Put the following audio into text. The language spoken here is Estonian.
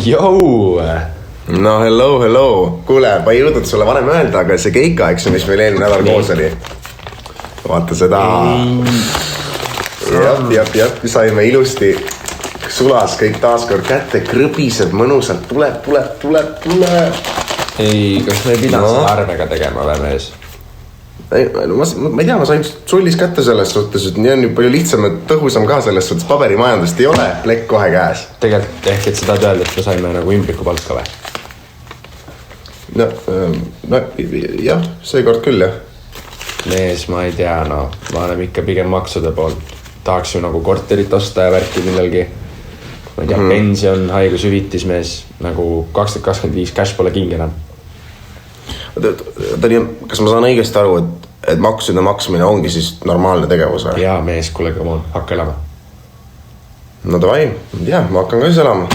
Jou! No hello. Kuule, ma ei jõudnud sulle varem öelda, aga see keika, eks, mis meil eelmine nädal koos oli. Vaata seda. Jah, saime ilusti sulas kõik taaskord kätte, krõbised mõnusalt, tuleb. Ei, kas me ei pidanud seda arvega tegema või mees? Ma ei tea, ma sain sullis kätte selles suhtes, et nii on ju palju lihtsam ja tõhusam ka selles suhtes, paberimajandust ei ole, plekk kohe käes. Tegelikult ehk, et seda öelda, et me saime nagu imbriku palka või? No jah, seekord küll jah. Mees, ma ei tea, no ma olen ikka pigem maksude poolt. Tahaks ju nagu korterit osta ja värki millalgi. Ma ei tea, pension, haigushüvitis mees, nagu 2025 cash pole king enam. Kas ma saan õigesti aru, et maksude maksmine ongi siis normaalne tegevus või? Jaa, mees, kuule, come on, hakka elama. No davai, ma hakkan ka siis elama.